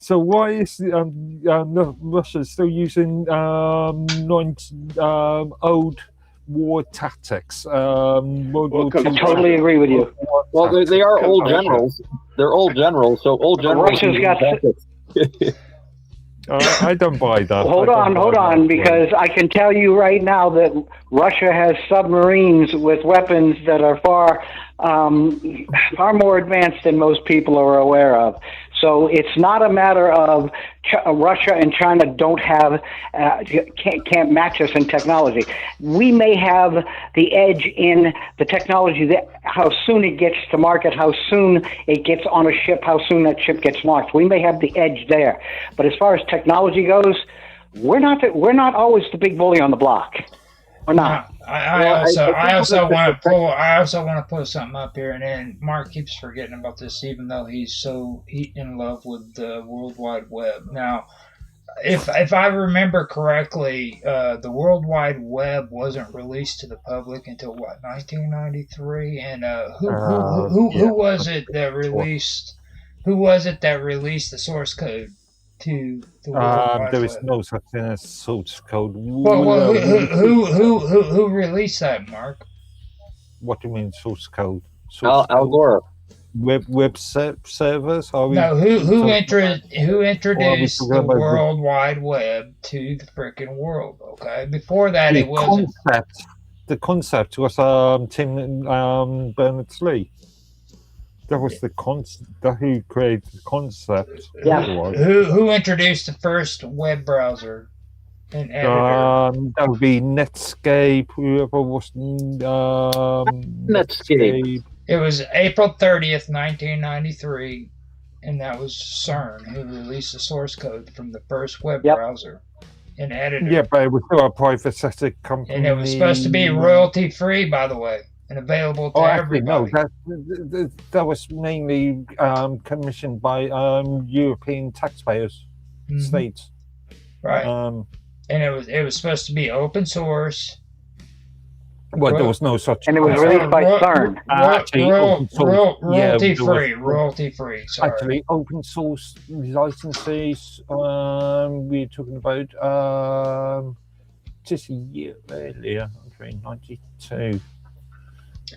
So why is Russia still using old war tactics? World War II I totally agree with you. Well, they are old generals. They're old generals, so old generals. Russia's got. I don't buy that. Hold on, because I can tell you right now that Russia has submarines with weapons that are far more advanced than most people are aware of. So it's not a matter of Russia and China don't have can't match us in technology. We may have the edge in the technology, that how soon it gets to market, how soon it gets on a ship, how soon that ship gets launched. We may have the edge there, but as far as technology goes, we're not always the big bully on the block. We're not. I also want to pull something up here, and then Mark keeps forgetting about this, even though he's in love with the World Wide Web. Now, if I remember correctly, the World Wide Web wasn't released to the public until 1993, and who was it that released? Who was it that released the source code to the World Wide there is Web? no such thing as source code. Well, who released that, Mark? What do you mean source code? Al Gore. Web servers? No, who introduced the World Wide Web to the freaking world? Okay, before that it wasn't. The concept was Tim Berners-Lee. That was the concept. Who created the concept? Yeah. Who introduced the first web browser and editor? That would be Netscape. Whoever was Netscape. It was April 30th, 1993, and that was CERN who released the source code from the first web browser and editor. Yeah, but it was still a private sector company. And it was supposed to be royalty free, by the way, and available to everybody. No, that was mainly commissioned by European taxpayers, states. Right. And it was supposed to be open source. Well, there was no such. And it was released by CERN. Royalty free. Sorry. Actually, open source licenses. We're talking about just a year earlier, 1992.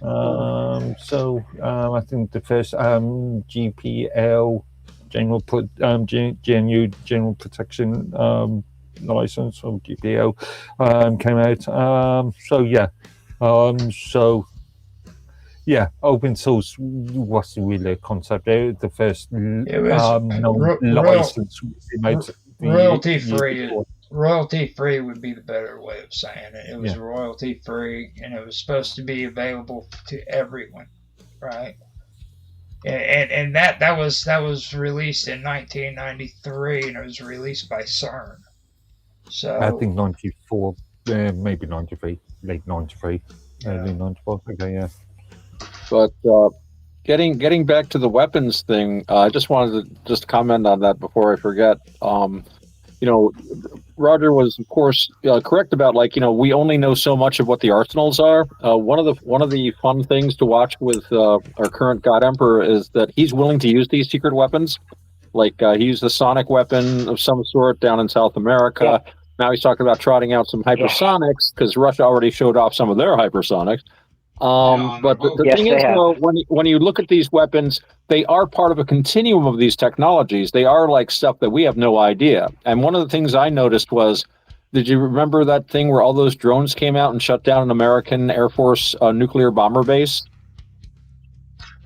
I think the first GPL General Protection license, or GPL, came out. Open source was really a concept. The first license royalty free. Royalty free would be the better way of saying it. It was royalty free, and it was supposed to be available to everyone, right? And that was released in 1993, and it was released by CERN. So I think 94, maybe 93, late 93, early 94. Okay, yeah. But getting back to the weapons thing, I just wanted to comment on that before I forget. Roger was, of course, correct about we only know so much of what the arsenals are. One of the fun things to watch with our current God Emperor is that he's willing to use these secret weapons. Like he used a sonic weapon of some sort down in South America. Yeah. Now he's talking about trotting out some hypersonics because Russia already showed off some of their hypersonics. But the thing is, though, when you look at these weapons, they are part of a continuum of these technologies. They are like stuff that we have no idea. And one of the things I noticed was, did you remember that thing where all those drones came out and shut down an American Air Force nuclear bomber base?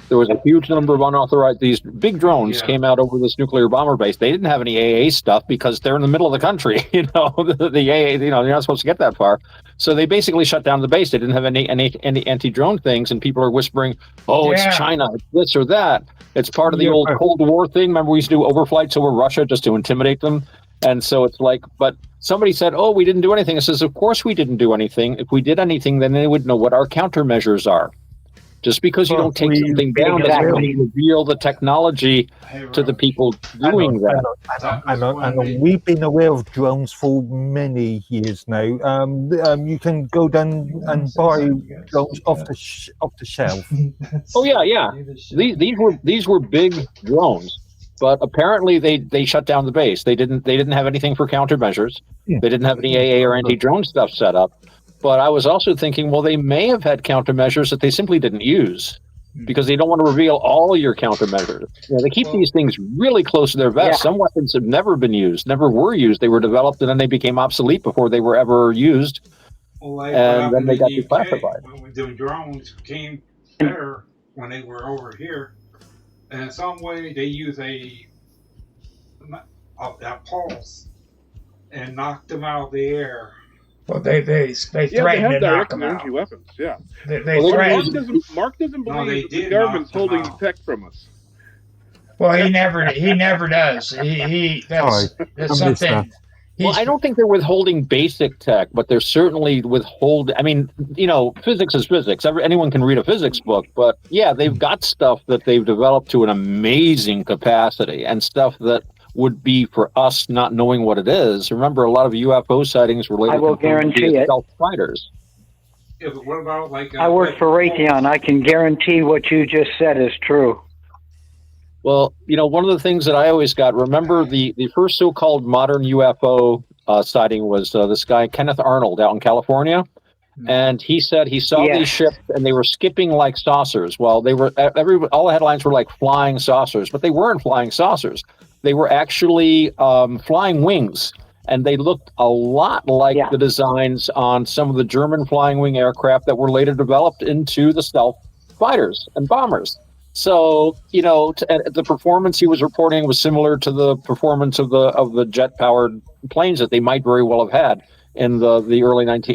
There was a huge number of unauthorized, these big drones came out over this nuclear bomber base. They didn't have any AA stuff because they're in the middle of the country. The AA, you're not supposed to get that far. So they basically shut down the base. They didn't have any anti-drone things, and people are whispering, it's China, it's this or that. It's part of the old Cold War thing. Remember, we used to do overflights over Russia just to intimidate them? And so it's like, but somebody said, we didn't do anything. It says, of course we didn't do anything. If we did anything, then they would know what our countermeasures are. Just because you don't take something down doesn't really reveal the technology to the people doing that. I know. We've been aware of drones for many years now. You can go down and buy drones off the shelf. Oh yeah. These were big drones. But apparently they shut down the base. They didn't have anything for countermeasures. Yeah. They didn't have any AA or anti-drone stuff set up. But I was also thinking, well, they may have had countermeasures that they simply didn't use because they don't want to reveal all your countermeasures. They keep these things really close to their vest. Yeah. Some weapons have never been used, never were used. They were developed and then they became obsolete before they were ever used. Well, like And then they got UK, declassified. when the drones came better when they were over here, and in some way they use a pulse and knocked them out of the air. Well, they They threatened have to knock direct them energy out. weapons. Yeah. They Well, threatened. Mark doesn't No, they believe that the did government's knock them holding out. tech from us. Well, he never does. That's missed something. that. Well, I don't think they're withholding basic tech, but they're certainly withholding. I mean, physics is physics. Anyone can read a physics book, but yeah, they've got stuff that they've developed to an amazing capacity and stuff that would be for us not knowing what it is. Remember, a lot of UFO sightings were later I will confirmed to be guarantee it. stealth fighters. Yeah, but what about like? I work for Raytheon. I can guarantee what you just said is true. Well, one of the things that I always got, remember the first so-called modern UFO sighting was this guy, Kenneth Arnold, out in California. And he said he saw Yes. these ships and they were skipping like saucers. Well, they were all the headlines were like flying saucers, but they weren't flying saucers. They were actually flying wings. And they looked a lot like the designs on some of the German flying wing aircraft that were later developed into the stealth fighters and bombers. So, the performance he was reporting was similar to the performance of the jet-powered planes that they might very well have had in the early late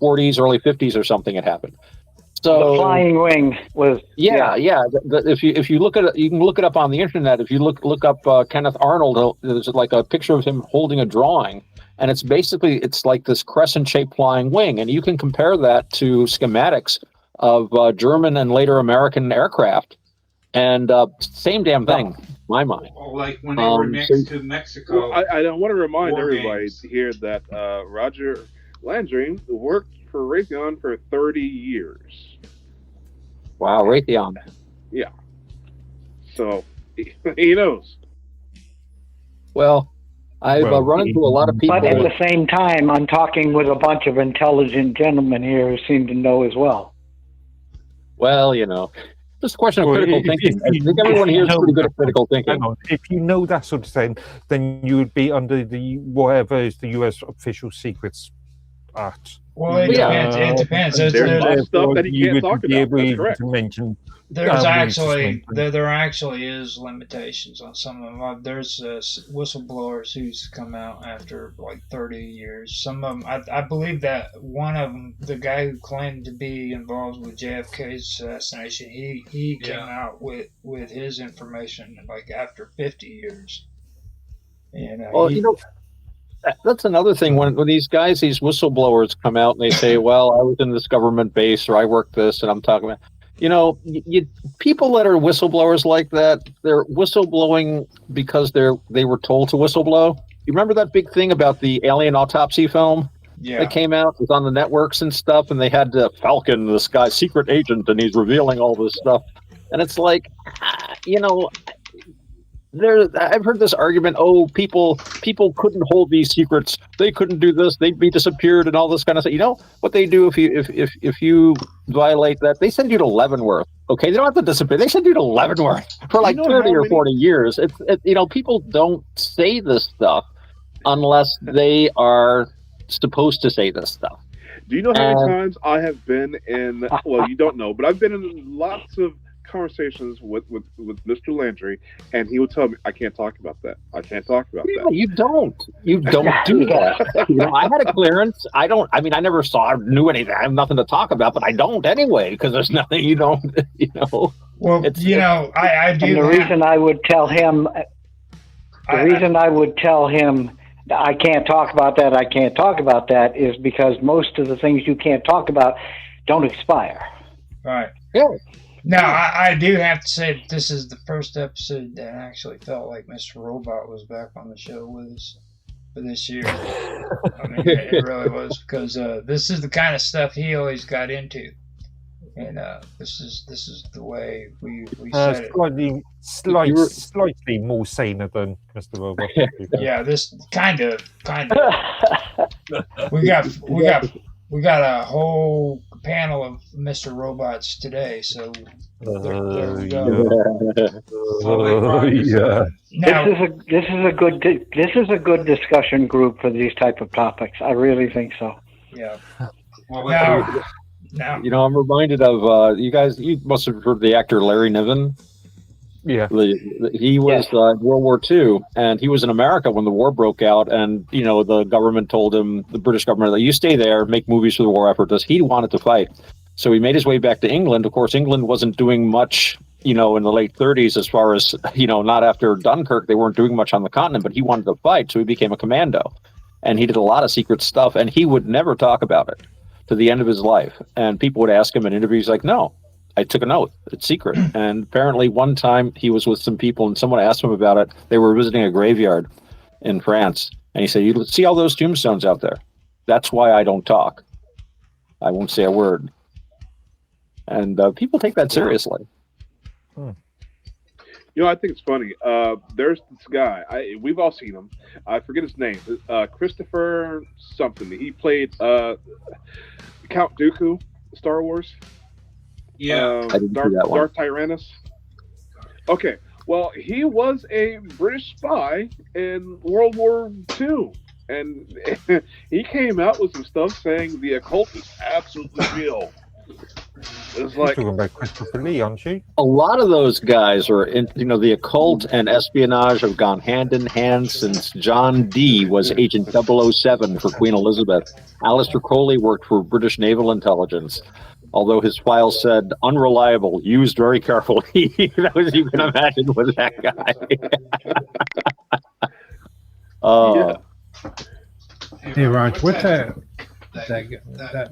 40s, early 50s or something had happened. So The flying wing was if you look at it, you can look it up on the internet. If you look up Kenneth Arnold, there's like a picture of him holding a drawing, and it's like this crescent-shaped flying wing, and you can compare that to schematics of German and later American aircraft, and same damn thing, in my mind. Or like when they were next to Mexico. Well, I want to remind War everybody games. here that Roger Landry worked for Raytheon for 30 years. Wow, Raytheon. Yeah. So he knows. Well, I've run into a lot of people. But at the same time, I'm talking with a bunch of intelligent gentlemen here who seem to know as well. Well, just a question of critical thinking. I think everyone here is pretty good at critical thinking. Hang on. If you know that sort of thing, then you would be under the whatever is the U.S. Official Secrets Act. Well, it depends. It depends. There's stuff that he can't would talk be about. able That's correct. to mention. There's actually there actually is limitations on some of them. There's whistleblowers who's come out after like 30 years. Some of them, I believe that one of them, the guy who claimed to be involved with JFK's assassination, he came out with his information like after 50 years. And Well, that's another thing. When these whistleblowers come out and they say, well, I was in this government base or I worked this and I'm talking about, people that are whistleblowers like that, they're whistleblowing because they were told to whistleblow. You remember that big thing about the alien autopsy film that came out? It was on the networks and stuff, and they had Falcon, this guy's secret agent, and he's revealing all this stuff. And it's like, I've heard this argument. Oh, people couldn't hold these secrets. They couldn't do this. They'd be disappeared and all this kind of stuff. You know what they do if you violate that? They send you to Leavenworth. Okay, they don't have to disappear. They send you to Leavenworth for like 30 or 40 years. People don't say this stuff unless they are supposed to say this stuff. Do you know how many times I have been in? Well, you don't know, but I've been in lots of conversations with Mr. Landry, and he would tell me, I can't talk about that. I can't talk about that. You don't do that. I had a clearance. I never knew anything. I have nothing to talk about, but I don't anyway, because there's nothing you don't, Well, I do. And the reason I would tell him, I can't talk about that, is because most of the things you can't talk about don't expire. Right. Yeah. Now, I do have to say that this is the first episode that I actually felt like Mr. Robot was back on the show with us for this year. I mean, it really was, because this is the kind of stuff he always got into. And this is the way we said it. Slightly more sane than Mr. Robot. Yeah, this kind of. We got a whole panel of Mr. Robots today, so there we go. Yeah. Now, This is a good discussion group for these type of topics. I really think so. yeah. Well, Now, You know, I'm reminded of you guys. You must have heard the actor Larry Niven. Yeah. He was in World War II, and he was in America when the war broke out. And you know, the government told him, the British government, that you stay there, make movies for the war effort. He wanted to fight, so he made his way back to England. Of course, England wasn't doing much, you know, in the late 30s, as far as, you know, not after Dunkirk, they weren't doing much on the continent. But he wanted to fight, so he became a commando, and he did a lot of secret stuff, and he would never talk about it to the end of his life. And people would ask him in interviews, like, no, I took an oath. It's secret. And apparently one time he was with some people and someone asked him about it. They were visiting a graveyard in France. And he said, you see all those tombstones out there? That's why I don't talk. I won't say a word. And people take that seriously. You know, I think it's funny. There's this guy. We've all seen him. I forget his name. Christopher something. He played Count Dooku, Star Wars. yeah. I didn't see that one. Darth Tyrannus. Okay. Well, he was a British spy in World War II. And he came out with some stuff saying the occult is absolutely real. It's You're like, talking about Christopher Lee, aren't you? A lot of those guys are in, you know, the occult and espionage have gone hand in hand since John Dee was Agent 007 for Queen Elizabeth. Aleister Crowley worked for British Naval Intelligence, although his file said unreliable, used very carefully. As you can imagine with that guy. Hey, Raj, what's that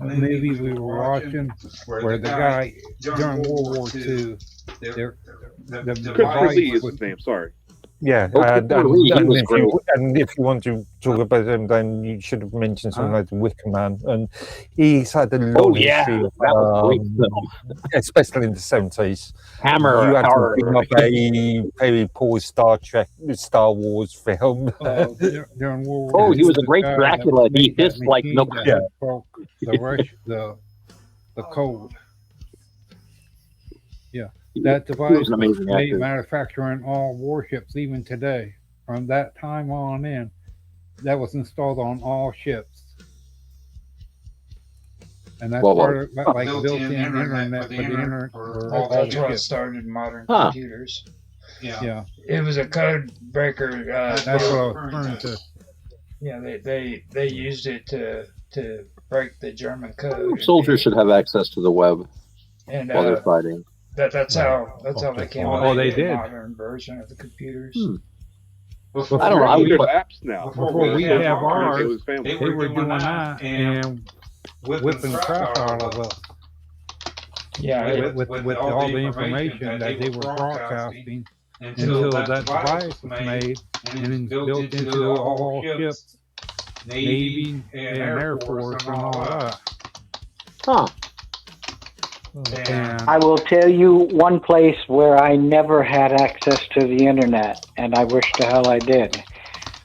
movie we were watching where the guy during World War II, the Christopher Lee is his name, sorry. Yeah, Christopher Lee, he was great. and if you want to talk about him, then you should have mentioned something like the Wicker Man, and he's had a long history of, that was a great film. especially in the 70s. Hammer, You had to Howard. bring up a very poor Star Wars film. during World War Oh, he II, was a the great guy Dracula. that He made that hissed like machine no. that Yeah. broke the code. Yeah, that He device was an amazing made actor. manufacturing all warships even today. From that time on in, that was installed on all ships. And that's Well, part of that, like built-in built-in internet internet for for the the internet internet for for all all that's the what ships. started modern Huh. computers. Yeah. Yeah, It was a code breaker. that's what I was referring to. Yeah, they used it to break the German code. Soldiers should have access to the web And while they're fighting. that's how they came up Oh, with they the did. modern version of the computers. Before I don't know, I would There's put- apps now. Before we have ours, it was family. They were doing that and whipping the crap out of us Yeah, with all the information that they were broadcasting until that device was made and then built into all ships, Navy and Air Force and all that. Huh. And I will tell you one place where I never had access to the internet, and I wish the hell I did.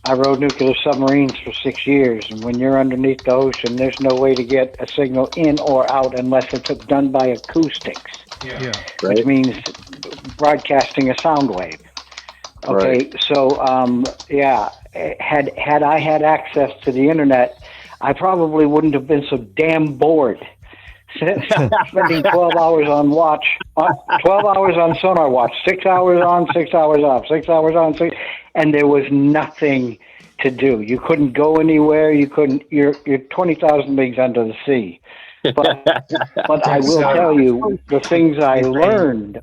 I rode nuclear submarines for 6 years, and when you're underneath the ocean, there's no way to get a signal in or out unless it's done by acoustics, yeah, Right? which means broadcasting a sound wave. Okay, so had I had access to the internet, I probably wouldn't have been so damn bored. Spending 12 hours on 12 hours on sonar watch, 6 hours on, 6 hours off, 6 hours on, and there was nothing to do. You couldn't go anywhere. You couldn't. You're 20,000 leagues under the sea. But I will tell you, the things I learned